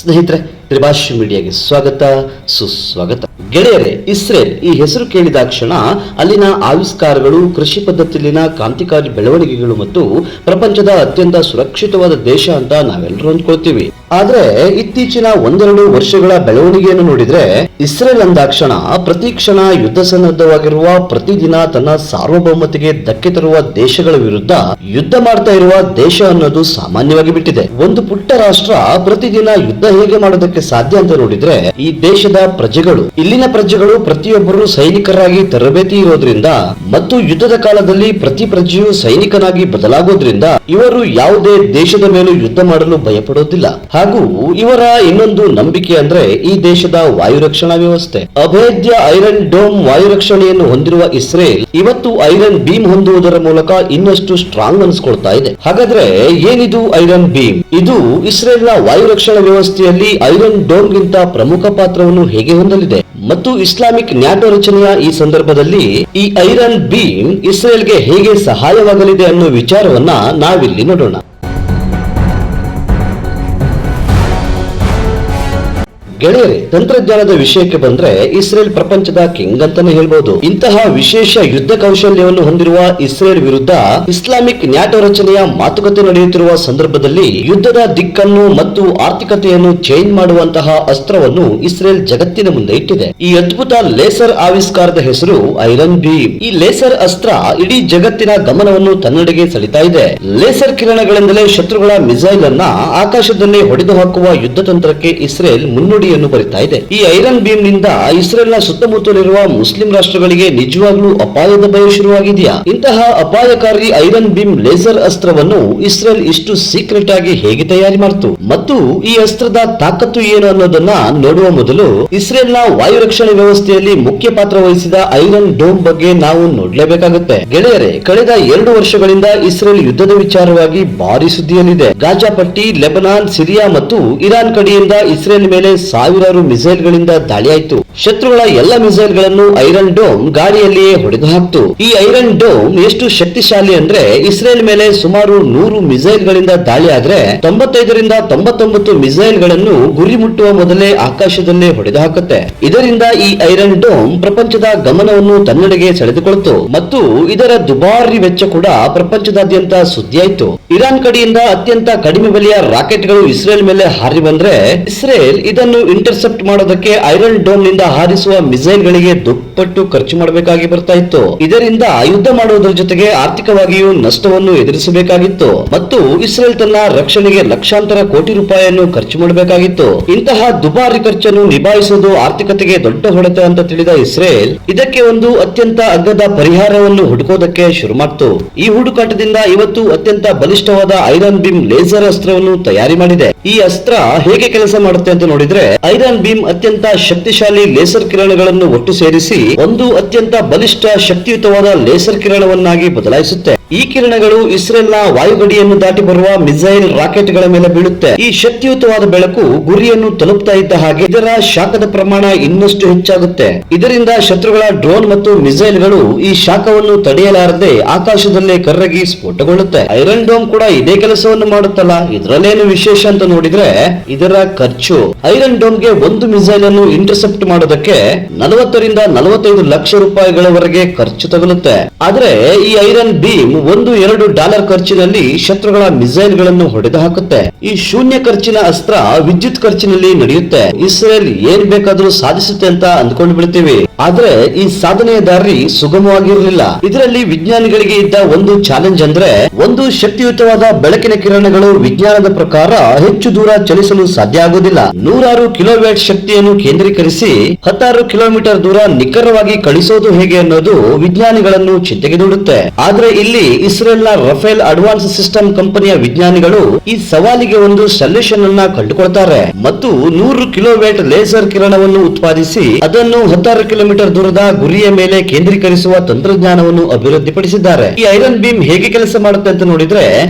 ಸ್ನೇಹಿತರೆ, ತ್ರಿಭಾಷೆ ಮೀಡಿಯಾಗೆ ಸ್ವಾಗತ ಸುಸ್ವಾಗತ. ಗೆಳೆಯರೇ, ಇಸ್ರೇಲ್ ಈ ಹೆಸರು ಕೇಳಿದಾಕ್ಷಣ ಅಲ್ಲಿನ ಆವಿಷ್ಕಾರಗಳು, ಕೃಷಿ ಪದ್ಧತಿಯಲ್ಲಿನ ಕ್ರಾಂತಿಕಾರಿ ಬೆಳವಣಿಗೆಗಳು ಮತ್ತು ಪ್ರಪಂಚದ ಅತ್ಯಂತ ಸುರಕ್ಷಿತವಾದ ದೇಶ ಅಂತ ನಾವೆಲ್ಲರೂ ಅಂದ್ಕೊಳ್ತೀವಿ. ಆದ್ರೆ ಇತ್ತೀಚಿನ ಒಂದೆರಡು ವರ್ಷಗಳ ಬೆಳವಣಿಗೆಯನ್ನು ನೋಡಿದ್ರೆ ಇಸ್ರೇಲ್ ಅಂದಾಕ್ಷಣ ಪ್ರತಿ ಕ್ಷಣ ಯುದ್ಧ ಸನ್ನದ್ಧವಾಗಿರುವ, ಪ್ರತಿದಿನ ತನ್ನ ಸಾರ್ವಭೌಮತೆಗೆ ಧಕ್ಕೆ ತರುವ ದೇಶಗಳ ವಿರುದ್ಧ ಯುದ್ಧ ಮಾಡ್ತಾ ಇರುವ ದೇಶ ಅನ್ನೋದು ಸಾಮಾನ್ಯವಾಗಿ ಬಿಟ್ಟಿದೆ. ಒಂದು ಪುಟ್ಟ ರಾಷ್ಟ್ರ ಪ್ರತಿದಿನ ಯುದ್ಧ ಹೇಗೆ ಮಾಡೋದಕ್ಕೆ ಸಾಧ್ಯ ಅಂತ ನೋಡಿದ್ರೆ ಈ ದೇಶದ ಪ್ರಜೆಗಳು, ಇಲ್ಲಿನ ಪ್ರಜೆಗಳು ಪ್ರತಿಯೊಬ್ಬರು ಸೈನಿಕರಾಗಿ ತರಬೇತಿ ಇರೋದ್ರಿಂದ ಮತ್ತು ಯುದ್ಧದ ಕಾಲದಲ್ಲಿ ಪ್ರತಿ ಪ್ರಜೆಯು ಸೈನಿಕನಾಗಿ ಬದಲಾಗೋದ್ರಿಂದ ಇವರು ಯಾವುದೇ ದೇಶದ ಮೇಲೂ ಯುದ್ಧ ಮಾಡಲು ಭಯಪಡೋದಿಲ್ಲ. ಹಾಗೂ ಇವರ ಇನ್ನೊಂದು ನಂಬಿಕೆ ಅಂದ್ರೆ ಈ ದೇಶದ ವಾಯು ರಕ್ಷಣಾ ವ್ಯವಸ್ಥೆ. ಅಭೇದ್ಯ ಐರನ್ ಡೋಮ್ ವಾಯು ರಕ್ಷಣೆಯನ್ನು ಹೊಂದಿರುವ ಇಸ್ರೇಲ್ ಇವತ್ತು ಐರನ್ ಬೀಮ್ ಹೊಂದುವುದರ ಮೂಲಕ ಇನ್ನಷ್ಟು ಸ್ಟ್ರಾಂಗ್ ಅನಿಸ್ಕೊಳ್ತಾ ಇದೆ. ಹಾಗಾದ್ರೆ ಏನಿದು ಐರನ್ ಬೀಮ್? ಇದು ಇಸ್ರೇಲ್ನ ವಾಯು ರಕ್ಷಣಾ ವ್ಯವಸ್ಥೆಯಲ್ಲಿ ಐರನ್ ಡೋಮ್ ಗಿಂತ ಪ್ರಮುಖ ಪಾತ್ರವನ್ನು ಹೇಗೆ ಹೊಂದಲಿದೆ ಮತ್ತು ಇಸ್ಲಾಮಿಕ್ ನ್ಯಾಟೋ ರಚನೆಯ ಈ ಸಂದರ್ಭದಲ್ಲಿ ಈ ಐರನ್ ಬೀಮ್ ಇಸ್ರೇಲ್ಗೆ ಹೇಗೆ ಸಹಾಯವಾಗಲಿದೆ ಅನ್ನೋ ವಿಚಾರವನ್ನ ನಾವಿಲ್ಲಿ ನೋಡೋಣ. ಗೆಳೆಯರೇ, ತಂತ್ರಜ್ಞಾನದ ವಿಷಯಕ್ಕೆ ಬಂದ್ರೆ ಇಸ್ರೇಲ್ ಪ್ರಪಂಚದ ಕಿಂಗ್ ಅಂತಾನೆ ಹೇಳ್ಬಹುದು. ಇಂತಹ ವಿಶೇಷ ಯುದ್ಧ ಕೌಶಲ್ಯವನ್ನು ಹೊಂದಿರುವ ಇಸ್ರೇಲ್ ವಿರುದ್ಧ ಇಸ್ಲಾಮಿಕ್ ನ್ಯಾಟೋ ರಚನೆಯ ಮಾತುಕತೆ ನಡೆಯುತ್ತಿರುವ ಸಂದರ್ಭದಲ್ಲಿ ಯುದ್ಧದ ದಿಕ್ಕನ್ನು ಮತ್ತು ಆರ್ಥಿಕತೆಯನ್ನು ಚೇಂಜ್ ಮಾಡುವಂತಹ ಅಸ್ತ್ರವನ್ನು ಇಸ್ರೇಲ್ ಜಗತ್ತಿನ ಮುಂದೆ ಇಟ್ಟಿದೆ. ಈ ಅದ್ಭುತ ಲೇಸರ್ ಆವಿಷ್ಕಾರದ ಹೆಸರು ಐರನ್ ಬೀಮ್. ಈ ಲೇಸರ್ ಅಸ್ತ್ರ ಇಡೀ ಜಗತ್ತಿನ ಗಮನವನ್ನು ತನ್ನೆಡೆಗೆ ಸೆಳಿತಾ ಇದೆ. ಲೇಸರ್ ಕಿರಣಗಳಿಂದಲೇ ಶತ್ರುಗಳ ಮಿಸೈಲ್ ಅನ್ನ ಆಕಾಶದಲ್ಲಿ ಹೊಡೆದು ಹಾಕುವ ಯುದ್ಧ ತಂತ್ರಕ್ಕೆ ಇಸ್ರೇಲ್ ಮುನ್ನುಡಿ ಬರಿತಾ ಇದೆ. ಈ ಐರನ್ ಬೀಮ್ ನಿಂದ ಇಸ್ರೇಲ್ನ ಸುತ್ತಮುತ್ತಲಿರುವ ಮುಸ್ಲಿಂ ರಾಷ್ಟ್ರಗಳಿಗೆ ನಿಜವಾಗ್ಲೂ ಅಪಾಯದ ಭಯ ಶುರುವಾಗಿದೆಯಾ? ಇಂತಹ ಅಪಾಯಕಾರಿ ಐರನ್ ಬೀಮ್ ಲೇಸರ್ ಅಸ್ತ್ರವನ್ನು ಇಸ್ರೇಲ್ ಇಷ್ಟು ಸೀಕ್ರೆಟ್ ಆಗಿ ಹೇಗೆ ತಯಾರಿ ಮಾಡಿತು ಮತ್ತು ಈ ಅಸ್ತ್ರದ ತಾಕತ್ತು ಏನು ಅನ್ನೋದನ್ನ ನೋಡುವ ಮೊದಲು ಇಸ್ರೇಲ್ನ ವಾಯು ರಕ್ಷಣೆ ವ್ಯವಸ್ಥೆಯಲ್ಲಿ ಮುಖ್ಯ ಪಾತ್ರ ವಹಿಸಿದ ಐರನ್ ಡೋಮ್ ಬಗ್ಗೆ ನಾವು ನೋಡ್ಲೇಬೇಕಾಗುತ್ತೆ. ಗೆಳೆಯರೇ, ಕಳೆದ 2 ವರ್ಷಗಳಿಂದ ಇಸ್ರೇಲ್ ಯುದ್ಧದ ವಿಚಾರವಾಗಿ ಭಾರಿ ಸುದ್ದಿಯಲ್ಲಿದೆ. ಗಾಜಾ ಪಟ್ಟಿ, ಲೆಬನಾನ್, ಸಿರಿಯಾ ಮತ್ತು ಇರಾನ್ ಕಡೆಯಿಂದ ಇಸ್ರೇಲ್ ಮೇಲೆ ಸಾವಿರಾರು ಮಿಸೈಲ್ ಗಳಿಂದ ದಾಳಿ ಆಯಿತು. ಶತ್ರುಗಳ ಎಲ್ಲ ಮಿಸೈಲ್ ಗಳನ್ನು ಐರನ್ ಡೋಮ್ ಗಾಳಿಯಲ್ಲಿಯೇ ಹೊಡೆದು ಹಾಕ್ತು. ಈ ಐರನ್ ಡೋಮ್ ಎಷ್ಟು ಶಕ್ತಿಶಾಲಿ ಅಂದ್ರೆ ಇಸ್ರೇಲ್ ಮೇಲೆ ಸುಮಾರು 100 ಮಿಸೈಲ್ ಗಳಿಂದ ದಾಳಿ ಆದ್ರೆ 95 ರಿಂದ 99 ಮಿಸೈಲ್ ಗಳನ್ನು ಗುರಿ ಮುಟ್ಟುವ ಮೊದಲೇ ಆಕಾಶದಲ್ಲೇ ಹೊಡೆದು ಹಾಕುತ್ತೆ. ಇದರಿಂದ ಈ ಐರನ್ ಡೋಮ್ ಪ್ರಪಂಚದ ಗಮನವನ್ನು ತನ್ನೆಡೆಗೆ ಸೆಳೆದುಕೊಳ್ತು ಮತ್ತು ಇದರ ದುಬಾರಿ ವೆಚ್ಚ ಕೂಡ ಪ್ರಪಂಚದಾದ್ಯಂತ ಸುದ್ದಿಯಾಯಿತು. ಇರಾನ್ ಕಡೆಯಿಂದ ಅತ್ಯಂತ ಕಡಿಮೆ ಬೆಲೆಯ ರಾಕೆಟ್ ಗಳು ಇಸ್ರೇಲ್ ಮೇಲೆ ಹಾರಿ ಬಂದ್ರೆ ಇಸ್ರೇಲ್ ಇದನ್ನು ಇಂಟರ್ಸೆಪ್ಟ್ ಮಾಡೋದಕ್ಕೆ ಐರನ್ ಡೋಮ್ ನಿಂದ ಹಾರಿಸುವ ಮಿಸೈಲ್ ಗಳಿಗೆ ದುಪ್ಪಟ್ಟು ಖರ್ಚು ಮಾಡಬೇಕಾಗಿ ಬರ್ತಾ ಇತ್ತು. ಇದರಿಂದ ಯುದ್ಧ ಮಾಡುವುದರ ಜೊತೆಗೆ ಆರ್ಥಿಕವಾಗಿಯೂ ನಷ್ಟವನ್ನು ಎದುರಿಸಬೇಕಾಗಿತ್ತು ಮತ್ತು ಇಸ್ರೇಲ್ ತನ್ನ ರಕ್ಷಣೆಗೆ ಲಕ್ಷಾಂತರ ಕೋಟಿ ರೂಪಾಯಿಯನ್ನು ಖರ್ಚು ಮಾಡಬೇಕಾಗಿತ್ತು. ಇಂತಹ ದುಬಾರಿ ಖರ್ಚನ್ನು ನಿಭಾಯಿಸುವುದು ಆರ್ಥಿಕತೆಗೆ ದೊಡ್ಡ ಹೊಡೆತ ಅಂತ ತಿಳಿದ ಇಸ್ರೇಲ್ ಇದಕ್ಕೆ ಒಂದು ಅತ್ಯಂತ ಅಗ್ಗದ ಪರಿಹಾರವನ್ನು ಹುಡುಕೋದಕ್ಕೆ ಶುರು ಮಾಡಿತು. ಈ ಹುಡುಕಾಟದಿಂದ ಇವತ್ತು ಅತ್ಯಂತ ಬಲಿಷ್ಠವಾದ ಐರನ್ ಬೀಮ್ ಲೇಸರ್ ಅಸ್ತ್ರವನ್ನು ತಯಾರಿ ಮಾಡಿದೆ. ಈ ಅಸ್ತ್ರ ಹೇಗೆ ಕೆಲಸ ಮಾಡುತ್ತೆ ಅಂತ ನೋಡಿದ್ರೆ ಐರನ್ ಬೀಮ್ ಅತ್ಯಂತ ಶಕ್ತಿಶಾಲಿ ಲೇಸರ್ ಕಿರಣಗಳನ್ನು ಒಟ್ಟು ಸೇರಿಸಿ ಒಂದು ಅತ್ಯಂತ ಬಲಿಷ್ಠ ಶಕ್ತಿಯುತವಾದ ಲೇಸರ್ ಕಿರಣವನ್ನಾಗಿ ಬದಲಾಯಿಸುತ್ತೆ. ಈ ಕಿರಣಗಳು ಇಸ್ರೇಲ್ನ ವಾಯುಗಡಿಯನ್ನು ದಾಟಿ ಬರುವ ಮಿಸೈಲ್ ರಾಕೆಟ್ ಗಳ ಮೇಲೆ ಬೀಳುತ್ತೆ. ಈ ಶಕ್ತಿಯುತವಾದ ಬೆಳಕು ಗುರಿಯನ್ನು ತಲುಪ್ತಾ ಇದ್ದ ಹಾಗೆ ಇದರ ಶಾಖದ ಪ್ರಮಾಣ ಇನ್ನಷ್ಟು ಹೆಚ್ಚಾಗುತ್ತೆ. ಇದರಿಂದ ಶತ್ರುಗಳ ಡ್ರೋನ್ ಮತ್ತು ಮಿಸೈಲ್ ಗಳು ಈ ಶಾಖವನ್ನು ತಡೆಯಲಾರದೆ ಆಕಾಶದಲ್ಲೇ ಕರಗಿ ಸ್ಫೋಟಗೊಳ್ಳುತ್ತೆ. ಐರನ್ ಡೋಮ್ ಕೂಡ ಇದೇ ಕೆಲಸವನ್ನು ಮಾಡುತ್ತಲ್ಲ, ಇದರಲ್ಲೇನು ವಿಶೇಷ ಅಂತ ನೋಡಿದ್ರೆ ಇದರ ಖರ್ಚು. ಐರನ್ ಡೋಮ್ ಗೆ ಒಂದು ಮಿಸೈಲ್ ಅನ್ನು ಇಂಟರ್ಸೆಪ್ಟ್ ಮಾಡೋದಕ್ಕೆ 40 ರಿಂದ 45 ಲಕ್ಷ ರೂಪಾಯಿಗಳವರೆಗೆ ಖರ್ಚು ತಗುಲುತ್ತೆ. ಆದ್ರೆ ಈ ಐರನ್ ಬೀಮ್ $1-2 ಖರ್ಚಿನಲ್ಲಿ ಶತ್ರುಗಳ ಮಿಸೈಲ್ ಗಳನ್ನು ಹೊಡೆದು ಹಾಕುತ್ತೆ. ಈ ಶೂನ್ಯ ಖರ್ಚಿನ ಅಸ್ತ್ರ ವಿದ್ಯುತ್ ಖರ್ಚಿನಲ್ಲಿ ನಡೆಯುತ್ತೆ. ಇಸ್ರೇಲ್ ಏನ್ ಬೇಕಾದ್ರೂ ಸಾಧಿಸುತ್ತೆ ಅಂತ ಅಂದ್ಕೊಂಡು ಬಿಡ್ತೀವಿ. ಆದ್ರೆ ಈ ಸಾಧನೆಯ ದಾರಿ ಸುಗಮವಾಗಿರಲಿಲ್ಲ. ಇದರಲ್ಲಿ ವಿಜ್ಞಾನಿಗಳಿಗೆ ಇದ್ದ ಒಂದು ಚಾಲೆಂಜ್ ಅಂದ್ರೆ ಒಂದು ಶಕ್ತಿಯುತವಾದ ಬೆಳಕಿನ ಕಿರಣಗಳು ವಿಜ್ಞಾನದ ಪ್ರಕಾರ ಹೆಚ್ಚು ದೂರ ಚಲಿಸಲು ಸಾಧ್ಯ ಆಗುವುದಿಲ್ಲ. 100 ಕಿಲೋವ್ಯಾಟ್ ಶಕ್ತಿಯನ್ನು ಕೇಂದ್ರೀಕರಿಸಿ 16 ಕಿಲೋಮೀಟರ್ ದೂರ ನಿಖರವಾಗಿ ಕಳಿಸೋದು ಹೇಗೆ ಅನ್ನೋದು ವಿಜ್ಞಾನಿಗಳನ್ನು ಚಿಂತೆಗೆ ದೂಡುತ್ತೆ. ಆದ್ರೆ ಇಲ್ಲಿ ಇಸ್ರೇಲ್ನ ರಫೇಲ್ ಅಡ್ವಾನ್ಸ್ ಸಿಸ್ಟಮ್ ಕಂಪನಿಯ ವಿಜ್ಞಾನಿಗಳು ಈ ಸವಾಲಿಗೆ ಒಂದು ಸೊಲ್ಯೂಷನ್ ಅನ್ನ ಕಂಡುಕೊಳ್ತಾರೆ ಮತ್ತು 100 ಕಿಲೋವ್ಯಾಟ್ ಲೇಸರ್ ಕಿರಣವನ್ನು ಉತ್ಪಾದಿಸಿ ಅದನ್ನು 16 ಕಿಲೋಮೀಟರ್ ದೂರದ ಗುರಿಯ ಮೇಲೆ ಕೇಂದ್ರೀಕರಿಸುವ ತಂತ್ರಜ್ಞಾನವನ್ನು ಅಭಿವೃದ್ಧಿಪಡಿಸಿದ್ದಾರೆ. ಈ ಐರನ್ ಬೀಮ್ ಹೇಗೆ ಕೆಲಸ ಮಾಡುತ್ತೆ ಅಂತ ನೋಡಿದ್ರೆ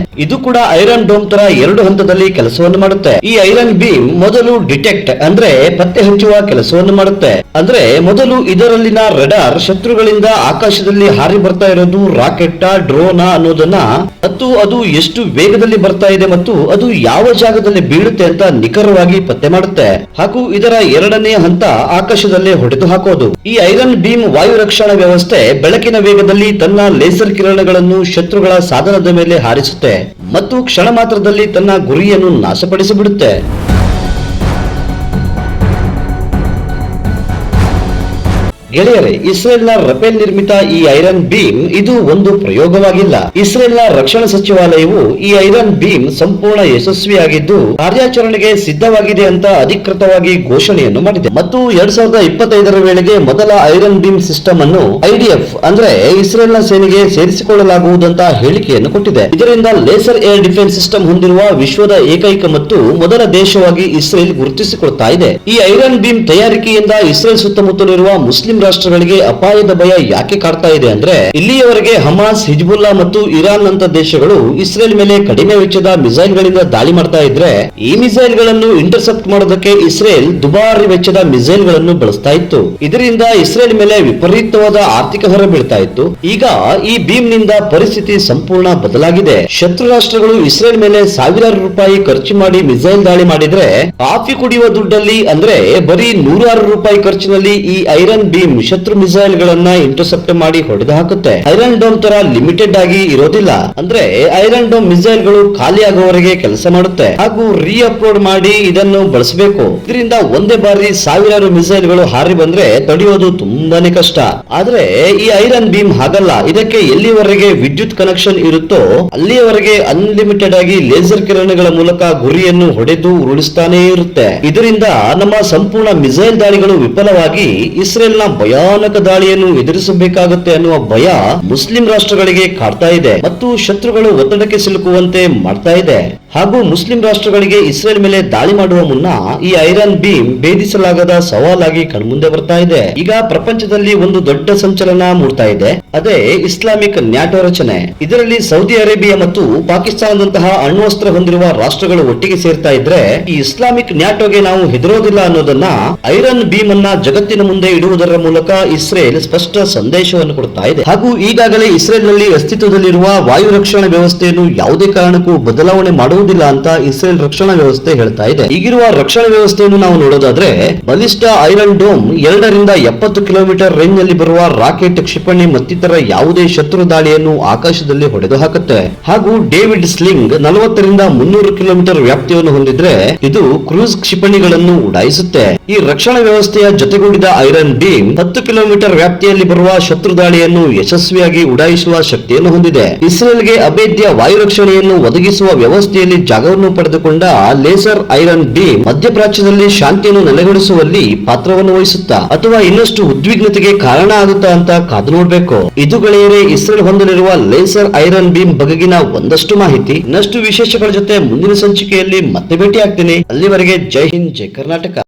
ಇದು ಕೂಡ ಐರನ್ ಡೋಮ್ ತರ 2 ಹಂತದಲ್ಲಿ ಕೆಲಸವನ್ನು ಮಾಡುತ್ತೆ. ಈ ಐರನ್ ಬೀಮ್ ಮೊದಲು ಡಿಟೆಕ್ಟ್ ಅಂದ್ರೆ ಪತ್ತೆ ಹಚ್ಚುವ ಕೆಲಸವನ್ನು ಮಾಡುತ್ತೆ. ಅಂದ್ರೆ ಮೊದಲು ಇದರಲ್ಲಿನ ರೆಡಾರ್ ಶತ್ರುಗಳಿಂದ ಆಕಾಶದಲ್ಲಿ ಹಾರಿ ಬರ್ತಾ ಇರೋದು ರಾಕೆಟ್ ಡ್ರೋನ್ ಅನ್ನೋದನ್ನ ಮತ್ತು ಅದು ಎಷ್ಟು ವೇಗದಲ್ಲಿ ಬರ್ತಾ ಇದೆ ಮತ್ತು ಅದು ಯಾವ ಜಾಗದಲ್ಲಿ ಬೀಳುತ್ತೆ ಅಂತ ನಿಖರವಾಗಿ ಪತ್ತೆ ಮಾಡುತ್ತೆ. ಹಾಗೂ ಇದರ ಎರಡನೇ ಹಂತ ಆಕಾಶದಲ್ಲೇ ಹೊಡೆದು ಹಾಕೋದು. ಈ ಐರನ್ ಬೀಮ್ ವಾಯು ರಕ್ಷಣಾ ವ್ಯವಸ್ಥೆ ಬೆಳಕಿನ ವೇಗದಲ್ಲಿ ತನ್ನ ಲೇಸರ್ ಕಿರಣಗಳನ್ನು ಶತ್ರುಗಳ ಸಾಧನದ ಮೇಲೆ ಹಾರಿಸುತ್ತೆ ಮತ್ತು ಕ್ಷಣ ಮಾತ್ರದಲ್ಲಿ ತನ್ನ ಗುರಿಯನ್ನು ನಾಶಪಡಿಸಿಬಿಡುತ್ತೆ. ಗೆಳೆಯರೆ, ಇಸ್ರೇಲ್ನ ರಫೇಲ್ ನಿರ್ಮಿತ ಈ ಐರನ್ ಬೀಮ್ ಇದು ಒಂದು ಪ್ರಯೋಗವಾಗಿಲ್ಲ. ಇಸ್ರೇಲ್ನ ರಕ್ಷಣಾ ಸಚಿವಾಲಯವು ಈ ಐರನ್ ಬೀಮ್ ಸಂಪೂರ್ಣ ಯಶಸ್ವಿಯಾಗಿದ್ದು ಕಾರ್ಯಾಚರಣೆಗೆ ಸಿದ್ಧವಾಗಿದೆ ಅಂತ ಅಧಿಕೃತವಾಗಿ ಘೋಷಣೆಯನ್ನು ಮಾಡಿದೆ ಮತ್ತು 2025ರ ವೇಳೆಗೆ ಮೊದಲ ಐರನ್ ಬೀಮ್ ಸಿಸ್ಟಮ್ ಅನ್ನು ಐಡಿಎಫ್ ಅಂದ್ರೆ ಇಸ್ರೇಲ್ನ ಸೇನೆಗೆ ಸೇರಿಸಿಕೊಳ್ಳಲಾಗುವುದಂತ ಹೇಳಿಕೆಯನ್ನು ಕೊಟ್ಟಿದೆ. ಇದರಿಂದ ಲೇಸರ್ ಏರ್ ಡಿಫೆನ್ಸ್ ಸಿಸ್ಟಮ್ ಹೊಂದಿರುವ ವಿಶ್ವದ ಏಕೈಕ ಮತ್ತು ಮೊದಲ ದೇಶವಾಗಿ ಇಸ್ರೇಲ್ ಗುರುತಿಸಿಕೊಳ್ತಾ ಇದೆ. ಈ ಐರನ್ ಬೀಮ್ ತಯಾರಿಕೆಯಿಂದ ಇಸ್ರೇಲ್ ಸುತ್ತಮುತ್ತಲಿರುವ ಮುಸ್ಲಿಂ ರಾಷ್ಟ್ರಗಳಿಗೆ ಅಪಾಯದ ಭಯ ಯಾಕೆ ಕಾಡ್ತಾ ಇದೆ ಅಂದ್ರೆ ಇಲ್ಲಿಯವರೆಗೆ ಹಮಾಸ್, ಹಿಜ್ಬುಲ್ಲಾ ಮತ್ತು ಇರಾನ್ ಅಂತ ದೇಶಗಳು ಇಸ್ರೇಲ್ ಮೇಲೆ ಕಡಿಮೆ ವೆಚ್ಚದ ಮಿಸೈಲ್ ಗಳಿಂದ ದಾಳಿ ಮಾಡ್ತಾ ಇದ್ರೆ ಈ ಮಿಸೈಲ್ ಗಳನ್ನು ಇಂಟರ್ಸೆಪ್ಟ್ ಮಾಡೋದಕ್ಕೆ ಇಸ್ರೇಲ್ ದುಬಾರಿ ವೆಚ್ಚದ ಮಿಸೈಲ್ ಗಳನ್ನು ಬಳಸ್ತಾ ಇತ್ತು. ಇದರಿಂದ ಇಸ್ರೇಲ್ ಮೇಲೆ ವಿಪರೀತವಾದ ಆರ್ಥಿಕ ಹೊರೆ ಬೀಳ್ತಾ ಇತ್ತು. ಈಗ ಈ ಬೀಮ್ ನಿಂದ ಪರಿಸ್ಥಿತಿ ಸಂಪೂರ್ಣ ಬದಲಾಗಿದೆ. ಶತ್ರು ರಾಷ್ಟ್ರಗಳು ಇಸ್ರೇಲ್ ಮೇಲೆ ಸಾವಿರಾರು ರೂಪಾಯಿ ಖರ್ಚು ಮಾಡಿ ಮಿಸೈಲ್ ದಾಳಿ ಮಾಡಿದ್ರೆ ಕಾಫಿ ಕುಡಿಯುವ ದುಡ್ಡಲ್ಲಿ ಅಂದ್ರೆ ಬರೀ 106 ರೂಪಾಯಿ ಖರ್ಚಿನಲ್ಲಿ ಈ ಐರನ್ ಬೀಮ್ ಶತ್ರು ಮಿಸೈಲ್ ಗಳನ್ನ ಇಂಟರ್ಸೆಪ್ಟ್ ಮಾಡಿ ಹೊಡೆದು ಹಾಕುತ್ತೆ. ಐರನ್ ಡೋಮ್ ತರ ಲಿಮಿಟೆಡ್ ಆಗಿ ಇರೋದಿಲ್ಲ. ಅಂದ್ರೆ ಐರನ್ ಡೋಮ್ ಮಿಸೈಲ್ ಗಳು ಖಾಲಿ ಆಗುವವರೆಗೆ ಕೆಲಸ ಮಾಡುತ್ತೆ ಹಾಗೂ ರೀ ಅಪ್ಲೋಡ್ ಮಾಡಿ ಇದನ್ನು ಬಳಸಬೇಕು. ಇದರಿಂದ ಒಂದೇ ಬಾರಿ ಸಾವಿರಾರು ಮಿಸೈಲ್ ಗಳು ಹಾರಿ ಬಂದ್ರೆ ತಡೆಯೋದು ತುಂಬಾನೇ ಕಷ್ಟ. ಆದ್ರೆ ಈ ಐರನ್ ಬೀಮ್ ಹಾಗಲ್ಲ. ಇದಕ್ಕೆ ಎಲ್ಲಿವರೆಗೆ ವಿದ್ಯುತ್ ಕನೆಕ್ಷನ್ ಇರುತ್ತೋ ಅಲ್ಲಿಯವರೆಗೆ ಅನ್ಲಿಮಿಟೆಡ್ ಆಗಿ ಲೇಸರ್ ಕಿರಣಗಳ ಮೂಲಕ ಗುರಿಯನ್ನು ಹೊಡೆದು ಉರುಳಿಸ್ತಾನೇ ಇರುತ್ತೆ. ಇದರಿಂದ ನಮ್ಮ ಸಂಪೂರ್ಣ ಮಿಸೈಲ್ ದಾಳಿಗಳು ವಿಫಲವಾಗಿ ಇಸ್ರೇಲ್ನ ಭಯಾನಕ ದಾಳಿಯನ್ನು ಎದುರಿಸಬೇಕಾಗುತ್ತೆ ಅನ್ನುವ ಭಯ ಮುಸ್ಲಿಂ ರಾಷ್ಟ್ರಗಳಿಗೆ ಕಾಡ್ತಾ ಇದೆ ಮತ್ತು ಶತ್ರುಗಳು ಒತ್ತಡಕ್ಕೆ ಸಿಲುಕುವಂತೆ ಮಾಡ್ತಾ ಇದೆ. ಹಾಗೂ ಮುಸ್ಲಿಂ ರಾಷ್ಟ್ರಗಳಿಗೆ ಇಸ್ರೇಲ್ ಮೇಲೆ ದಾಳಿ ಮಾಡುವ ಮುನ್ನ ಈ ಐರನ್ ಬೀಮ್ ಭೇದಿಸಲಾಗದ ಸವಾಲಾಗಿ ಕಣ್ಮುಂದೆ ಬರ್ತಾ ಇದೆ. ಈಗ ಪ್ರಪಂಚದಲ್ಲಿ ಒಂದು ದೊಡ್ಡ ಸಂಚಲನ ಮೂಡ್ತಾ ಇದೆ. ಅದೇ ಇಸ್ಲಾಮಿಕ್ ನ್ಯಾಟೋ ರಚನೆ. ಇದರಲ್ಲಿ ಸೌದಿ ಅರೇಬಿಯಾ ಮತ್ತು ಪಾಕಿಸ್ತಾನದಂತಹ ಅಣ್ವಸ್ತ್ರ ಹೊಂದಿರುವ ರಾಷ್ಟ್ರಗಳು ಒಟ್ಟಿಗೆ ಸೇರ್ತಾ ಇದ್ರೆ ಈ ಇಸ್ಲಾಮಿಕ್ ನ್ಯಾಟೋಗೆ ನಾವು ಹೆದರೋದಿಲ್ಲ ಅನ್ನೋದನ್ನ ಐರನ್ ಬೀಮ್ ಅನ್ನ ಜಗತ್ತಿನ ಮುಂದೆ ಇಡುವುದರ ಮೂಲಕ ಇಸ್ರೇಲ್ ಸ್ಪಷ್ಟ ಸಂದೇಶವನ್ನು ಕೊಡ್ತಾ ಇದೆ. ಹಾಗೂ ಈಗಾಗಲೇ ಇಸ್ರೇಲ್ ನಲ್ಲಿ ಅಸ್ತಿತ್ವದಲ್ಲಿರುವ ವಾಯು ರಕ್ಷಣಾ ವ್ಯವಸ್ಥೆಯನ್ನು ಯಾವುದೇ ಕಾರಣಕ್ಕೂ ಬದಲಾವಣೆ ಮಾಡುವುದಿಲ್ಲ ಅಂತ ಇಸ್ರೇಲ್ ರಕ್ಷಣಾ ವ್ಯವಸ್ಥೆ ಹೇಳ್ತಾ ಇದೆ. ಈಗಿರುವ ರಕ್ಷಣಾ ವ್ಯವಸ್ಥೆಯನ್ನು ನಾವು ನೋಡೋದಾದ್ರೆ ಬಲಿಷ್ಠ ಐರನ್ ಡೋಮ್ 2 ರಿಂದ 70 ಕಿಲೋಮೀಟರ್ ರೇಂಜ್ ನಲ್ಲಿ ಬರುವ ರಾಕೆಟ್, ಕ್ಷಿಪಣಿ ಮತ್ತಿತರ ಯಾವುದೇ ಶತ್ರು ದಾಳಿಯನ್ನು ಆಕಾಶದಲ್ಲಿ ಹೊಡೆದು ಹಾಕುತ್ತೆ. ಹಾಗೂ ಡೇವಿಡ್ ಸ್ಲಿಂಗ್ 40 ರಿಂದ 300 ಕಿಲೋಮೀಟರ್ ವ್ಯಾಪ್ತಿಯನ್ನು ಹೊಂದಿದ್ರೆ ಇದು ಕ್ರೂಸ್ ಕ್ಷಿಪಣಿಗಳನ್ನು ಉಡಾಯಿಸುತ್ತೆ. ಈ ರಕ್ಷಣಾ ವ್ಯವಸ್ಥೆಯ ಜೊತೆಗೂಡಿದ ಐರನ್ ಬೀಮ್ 10 ಕಿಲೋಮೀಟರ್ ವ್ಯಾಪ್ತಿಯಲ್ಲಿ ಬರುವ ಶತ್ರು ದಾಳಿಯನ್ನು ಯಶಸ್ವಿಯಾಗಿ ಉಡಾಯಿಸುವ ಶಕ್ತಿಯನ್ನು ಹೊಂದಿದೆ. ಇಸ್ರೇಲ್ಗೆ ಅಭೇದ್ಯ ವಾಯು ರಕ್ಷಣೆಯನ್ನು ಒದಗಿಸುವ ವ್ಯವಸ್ಥೆಯಲ್ಲಿ ಜಾಗವನ್ನು ಪಡೆದುಕೊಂಡ ಲೇಸರ್ ಐರನ್ ಬೀಮ್ ಮಧ್ಯಪ್ರಾಚ್ಯದಲ್ಲಿ ಶಾಂತಿಯನ್ನು ನೆಲೆಗೊಳಿಸುವಲ್ಲಿ ಪಾತ್ರವನ್ನು ವಹಿಸುತ್ತಾ ಅಥವಾ ಇನ್ನಷ್ಟು ಉದ್ವಿಗ್ನತೆಗೆ ಕಾರಣ ಆಗುತ್ತಾ ಅಂತ ಕಾದು ನೋಡ್ಬೇಕು. ಇದು ಗೆಳೆಯರೇ ಇಸ್ರೇಲ್ ಹೊಂದಲಿರುವ ಲೇಸರ್ ಐರನ್ ಬೀಮ್ ಬಗೆಗಿನ ಒಂದಷ್ಟು ಮಾಹಿತಿ. ಇನ್ನಷ್ಟು ವಿಶೇಷಗಳ ಜೊತೆ ಮುಂದಿನ ಸಂಚಿಕೆಯಲ್ಲಿ ಮತ್ತೆ ಭೇಟಿ ಆಗ್ತೀನಿ. ಅಲ್ಲಿವರೆಗೆ ಜೈ ಹಿಂದ್, ಜೈ ಕರ್ನಾಟಕ.